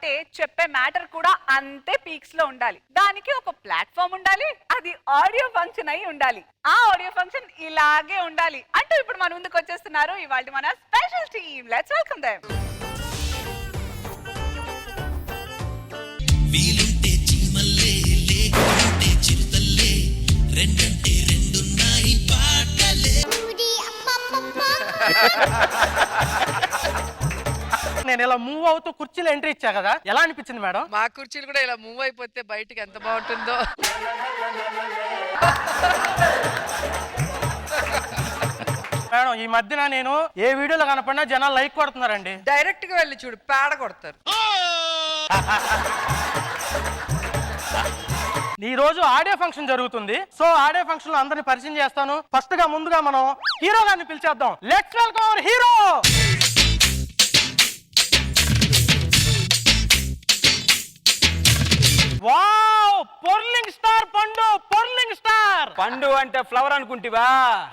అంటే చెప్పే మ్యాటర్ కూడా అంతే పీక్స్ లో ఉండాలి. దానికి ఒక ప్లాట్ఫామ్ ఉండాలి, అది ఆడియో ఫంక్షన్ అయి ఉండాలి. ఆ ఆడియో ఫంక్షన్ ఇలాగే ఉండాలి అంటూ ఇప్పుడు మన ముందుకు వచ్చేస్తున్నారు ఇవాళ మన special team. Let's welcome them. వీలుంటే చీమల్లే లేకుంటే చిరుతల్లే రెండంటే రెండున్నాయి పాటలే. నేను ఇలా మూవ్ అవుతూ కుర్చీలో ఎంట్రీ ఇచ్చా కదా, ఎలా అనిపించింది మేడం? మా కుర్చీలు కూడా ఇలా మూవ్ అయిపోతే బయటికి ఎంత బాగుంటుందో. మేడం ఈ మధ్యన నేను ఏ వీడియోలో కనపడినా జనాలు లైక్ కొడుతున్నారండి. డైరెక్ట్ గా వెళ్ళి చూడు, పేడ కొడతారు. ఈ రోజు ఆడియో ఫంక్షన్ జరుగుతుంది. సో ఆడియో ఫంక్షన్ లో అందరిని పరిచయం చేస్తాను. ఫస్ట్ గా ముందుగా మనం హీరో గారిని పిలిచేద్దాం. Let's welcome our hero. Wow, పొర్లింగ్ స్టార్ పండు, పొర్లింగ్ స్టార్. పండు అంటే ఫ్లవర్ అనుకుంటివా?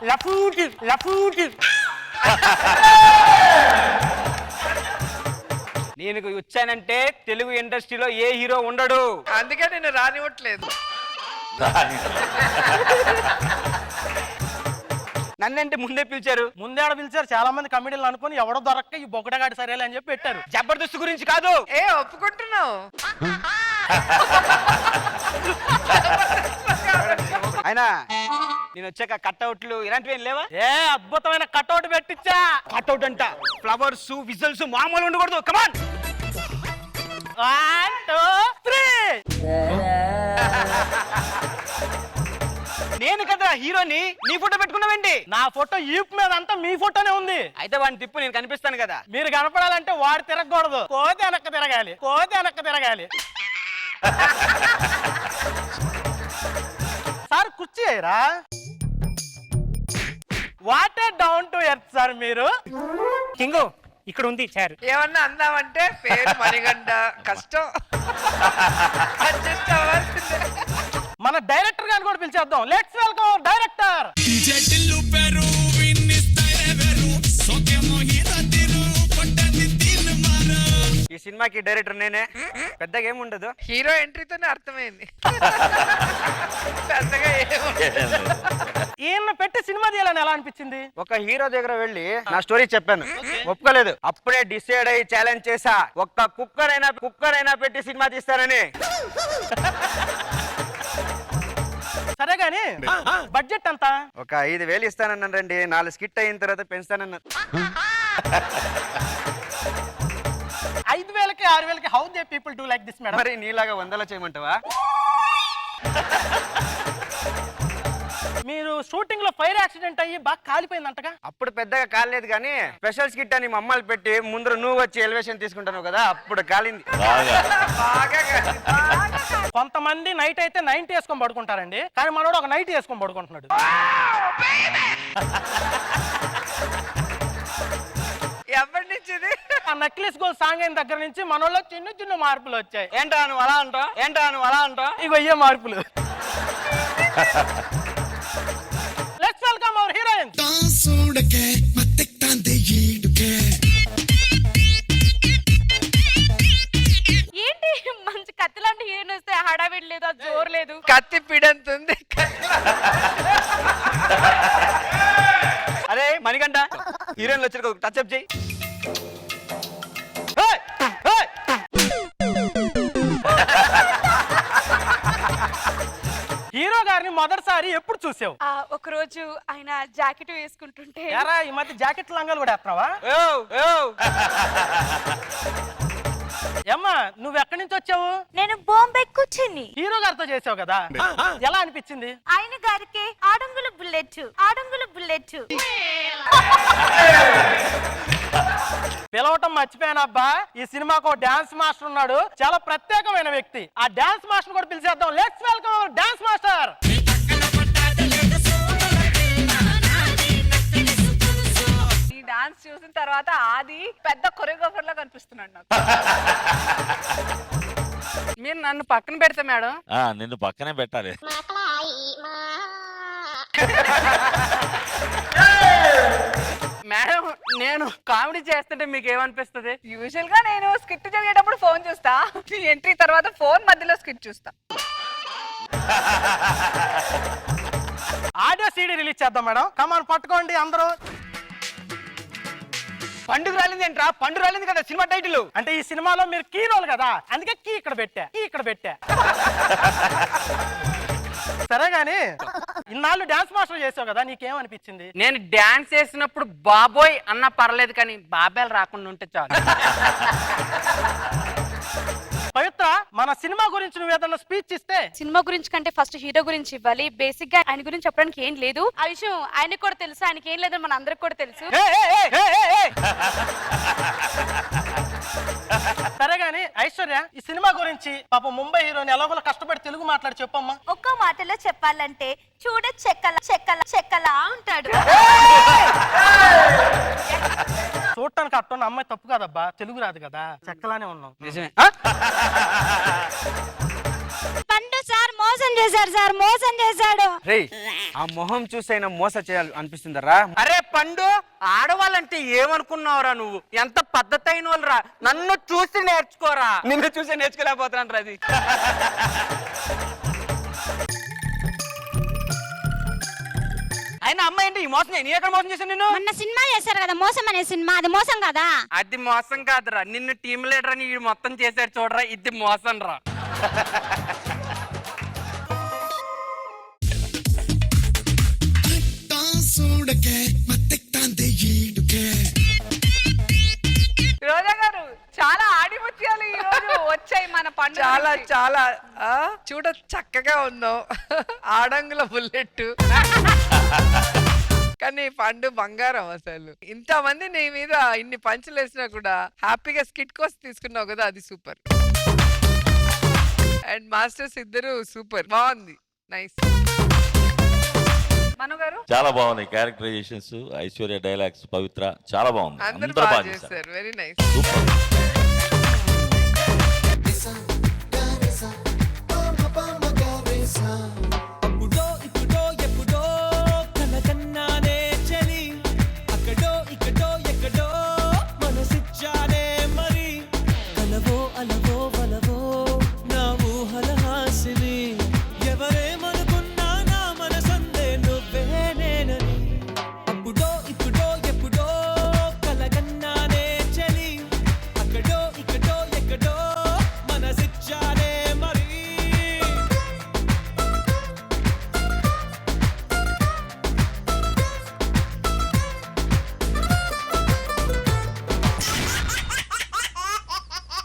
లఫూటి లఫూటి. నేను వచ్చానంటే తెలుగు ఇండస్ట్రీలో ఏ హీరో ఉండడు. అందుకే నేను రానివ్వట్లేదు. నన్నంటే ముందే పిలిచారు. ముందే ఆడ పిలిచారు. చాలా మంది కమిడీలు అనుకుని ఎవడో దొరక్క ఈ బొగ్గడగాడి సరేలే అని చెప్పి పెట్టారు. జబర్దస్త్ గురించి కాదు. ఒప్పుకుంటున్నావు. అయినా నేను వచ్చాక కట్అవుట్లు ఇలాంటివి ఏం లేవా? ఏ అద్భుతమైన కట్అవుట్ పెట్టించా. కట్అవుట్ అంట, ఫ్లవర్స్, విజల్స్ మామూలు ఉండకూడదు. కమాన్ 1 2 3. నేను కదా హీరోని, నీ ఫోటో పెట్టుకున్నావేంటి? నా ఫోటో ఈప్ మీద అంతా మీ ఫోటోనే ఉంది. అయితే వాడిని తిప్పు, నేను కనిపిస్తాను కదా. మీరు కనపడాలంటే వాడు తిరగకూడదు, కోతి వెనక్కి తిరగాలి, కోతి వెనక్కి తిరగాలి. సార్ కుర్చీ అయ్యరా. What a down to earth sir మీరు. కింగు ఇక్కడ ఉంది చారు. ఏమన్నా అందామంటే పేరు మణిగండ, కష్టం. అడ్జస్ట్ అవ్వాల్సిందే. మన డైరెక్టర్ గారిని కూడా పిలిచేద్దాం. Let's welcome our director. జటిల్లు పెరు విన్నిస్తాయే వెరు సోకేమో హీరతిరు పట్టది తిన్ మారు. ఈ సినిమాకి డైరెక్టర్ నేనే. పెద్దగా ఏముండదు. హీరో ఎంట్రీతోనే అర్థమైంది. పెద్దగా ఏముండదు. ఈయన పెట్టి సినిమా తీయాలని ఎలా అనిపించింది? ఒక హీరో దగ్గర వెళ్ళి నా స్టోరీ చెప్పాను, ఒప్పుకోలేదు. అప్పుడే డిసైడ్ అయ్యి ఛాలెంజ్ చేసా, ఒక్క కుక్కర్ అయినా పెట్టి సినిమా తీస్తానని. సరే గాని బడ్జెట్ ఎంత? ఒక 5,000 ఇస్తానన్నాను రండి, 4 స్కిట్ అయిన తర్వాత పెంచుతానన్నారు. 5,000కి 6,000కి how they people do like this madam? మరి నీలాగా 100లో చేయమంటావా? మీరు షూటింగ్ లో ఫైర్ యాక్సిడెంట్ అయ్యి బాగా కాలిపోయిందంటగా. అప్పుడు పెద్దగా కాలేదు కానీ స్పెషల్ స్కిట్ అని మమ్మల్ని పెట్టి ముందర నువ్వు వచ్చి ఎలివేషన్ తీసుకుంటాను కదా, అప్పుడు కాలింది. బాగా కొంతమంది నైట్ అయితే 90 వేసుకొని పడుకుంటారండి, కానీ మనోడు ఒక 90 వేసుకొని పడుకుంటున్నాడు. ఎప్పటి నుంచి ఇది? ఆ నక్లెస్ గోల్ సాంగ్ అయిన దగ్గర నుంచి మనోళ్ళలో చిన్న చిన్న మార్పులు వచ్చాయి. ఏంటా నువ్వు అలా అంటావు? ఇగో ఇయ్యే మార్పులు. Let's welcome our heroine. తాసుడకే మత్తెక్తాందే ఈడుకే. ఏంటి మంచి కత్తిలాంటి హీరోయిన్ వస్తే హడావిడి లేదు, జోరు లేదు. కత్తి పిడంతుంది. అరే మణికంఠ, హీరోయిన్లు వచ్చారు, టచ్ అప్ చేయి. హీరో గారిని మొదటిసారి ఎప్పుడు చూసావు? ఒక రోజు ఆయన జాకెట్ వేసుకుంటుంటే. యారా ఈ మధ్య జాకెట్ లంగాలు కూడా వేస్తున్నావా? ఏమ్మా నువ్వు ఎక్కడి నుంచి వచ్చావు? నేను బాంబే కూర్చుని హీరో గారితో చేసావు కదా, ఎలా అనిపించింది? ఆయన గారికి ఆడంగుల బుల్లెట్ పిలవటం మర్చిపోయానబ్బా. ఈ సినిమాకు డాన్స్ మాస్టర్ ఉన్నాడు, చాలా ప్రత్యేకమైన వ్యక్తి. ఆ డాన్స్ మాస్టర్ కూడా పిలిచేద్దాం. Let's welcome our dance master. ఈ డాన్స్ చూసిన తర్వాత ఆది పెద్ద కొరియోగ్రాఫర్ లా కనిపిస్తున్నాడు నాకు. మీరు నన్ను పక్కన పెడతా మేడం. నిన్ను పక్కనే పెట్టాలి. మేడం నేను కామెడీ చేస్తుంటే మీకు ఏమనిపిస్తుంది? యూజువల్ గా నేను స్కిట్ జరిగేటప్పుడు ఫోన్ చూస్తా, ఎంట్రీ తర్వాత ఫోన్ మధ్యలో స్కిట్ చూస్తా. ఆడియో సీడీ రిలీజ్ చేద్దాం మేడం. కమాన్ పట్టుకోండి అందరూ. పండుగ రాలింది ఏంట్రా? పండు రాలింది కదా సినిమా టైటిల్. అంటే ఈ సినిమాలో మీరు కీ రోల్ కదా, అందుకే కీ ఇక్కడ పెట్టా. సరే గాని ఇన్నాళ్ళు డాన్స్ మాస్టర్ చేసావు కదా, నీకేమనిపించింది? నేను డాన్స్ చేసినప్పుడు బాబోయ్ అన్నా పర్లేదు, కానీ బాబాయ్ రాకుండా ఉంటే చాలు. పవిత్ర, మన సినిమా గురించి నువ్వు ఏదన్నా స్పీచ్ ఇస్తే. సినిమా గురించి కంటే ఫస్ట్ హీరో గురించి ఇవ్వాలి. బేసిక్ గా ఆయన గురించి చెప్పడానికి ఏం లేదు. ఆ విషయం ఆయనకు కూడా తెలుసు, ఆయనకి ఏం లేదని మన అందరికి కూడా తెలుసు. సరే గాని ఐశ్వర్య, ఈ సినిమా గురించి పాప ముంబై హీరోని ఎలాగోలా కష్టపడి తెలుగు మాట్లాడి చెప్పమ్మా. ఒక్క మాటలో చెప్పాలంటే చూడ చెక్కలా ఉంటాడు. చూడటానికి అట్టన్న అమ్మాయి తప్పు కాదబ్బా, తెలుగు రాదు కదా, చెక్కలానే ఉన్నాం. నిజమే. పండు సార్ మోసం చేశాడు. రేయ్, ఆ మొహం చూసైనా మోస చేయాలి అనిపిస్తుందరా? అరే పండు, ఆడవాళ్ళంటే ఏమనుకున్నావురా నువ్వు? ఎంత పద్ధతి అయిన వాళ్ళరా, నన్ను చూసి నేర్చుకోరా. నిన్ను చూసే నేర్చుకోలేకపోతున్నాను అది. అయినా అమ్మాయి ఏంటి ఈ మోసం? నీ ఎక్కడ మోసం చేశాను నిన్ను? మొన్న సినిమా చేశారు కదా, మోసం అనే సినిమా, అది మోసం కదా? అది మోసం కాదురా, నిన్ను టీమ్ లీడర్ అని వీడు మొత్తం చేశాడు చూడరా, ఇది మోసం రా. చూడకే మత్తెక్తాందే ఈడుకే. రోజా గారు, చాలా ఆడిముత్యాలు ఈ రోజు వచ్చాయి మన పండుగ చాలా నుంచి. చాలా చూడ చక్కగా ఉన్నావు. ఆడంగుల బుల్లెట్ కానీ పండు బంగారం. అసలు ఇంతమంది నీ మీద ఇన్ని పంచులు వేసినా కూడా హ్యాపీగా స్కిట్ కోసం తీసుకున్నావు కదా, అది సూపర్. అండ్ మాస్టర్స్ ఇద్దరు సూపర్, బాగుంది, నైస్. మను గారు, చాలా బాగున్నాయి క్యారెక్టరైజేషన్స్, ఐశ్వర్య డైలాగ్స్, పవిత్ర చాలా బాగుంది. అందరూ అందరూ బాగా బాగా చేశారు. చేశారు, వెరీ నైస్. సూపర్. అప్పుడో ఇప్పుడో ఎప్పుడో కనకన్నానే చలి, అక్కడో ఇక్కడో ఎక్కడో మనసిచ్చానే మరి, కలవో అలవో వలవో నా ఊహల హాసిని, ఎవరేమనుకున్నా నా మనసందే నువ్వే నేనని. అప్పుడో ఇప్పుడో ఎప్పుడో కలగన్నానే చలి, అక్కడో ఇక్కడో ఎక్కడో మనసిచ్చానే మరి.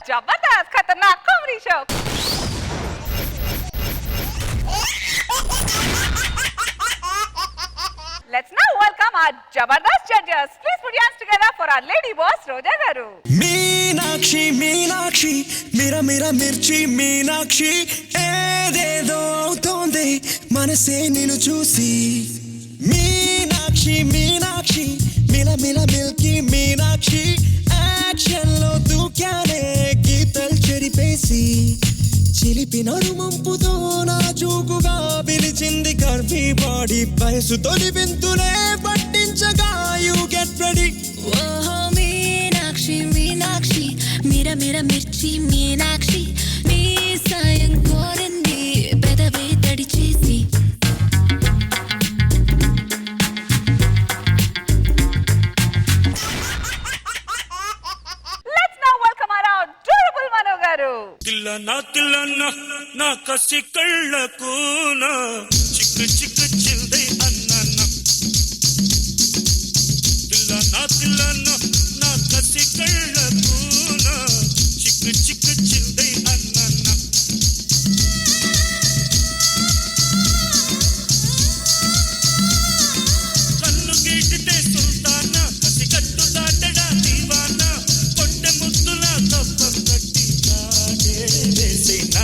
జబర్దస్త్ ఖతర్నాక్ comedy show. Let's now welcome our Jabardast judges. Please put your hands together for our lady boss, Roja garu. Meenakshi Meenakshi మిర మిర మిర్చి మీనాక్షి, ఏదేదో అవుతోంది మనసే నిన్ను చూసి. మీనాక్షి మీనాక్షి మిల మిల మిల్కి మీనాక్షి, యాక్షన్ లో దూకానే గీతలు చెరిపేసి, చిలిపిన రుమంపుతో నా చూకుగా పిలిచింది కర్వీ బాడీ, వయసు తొలి వింతులే పట్టించగా యు గెట్ రెడీ. ఓహో మీనాక్షి మీనాక్షి మిర మిర మిర్చి మీనాక్షి, నీ సాయం కోరింది పెదవే తడి చేసి. Let's now welcome our adorable Manu garu. Thillana నా కసి కళ్ళకు నా చిక్కు చిక్కు చిల్దే అన్న. తిల్లన్న నా కసి కళ్ళకు నా చిక్కు చిక్కు చిల్దే అన్న. కన్ను గీటితే సుల్తానా, కసి కట్టు దాటడా దీవానా, కొండె ముద్దుల కప్పం కట్టి కాడే వేసేనా.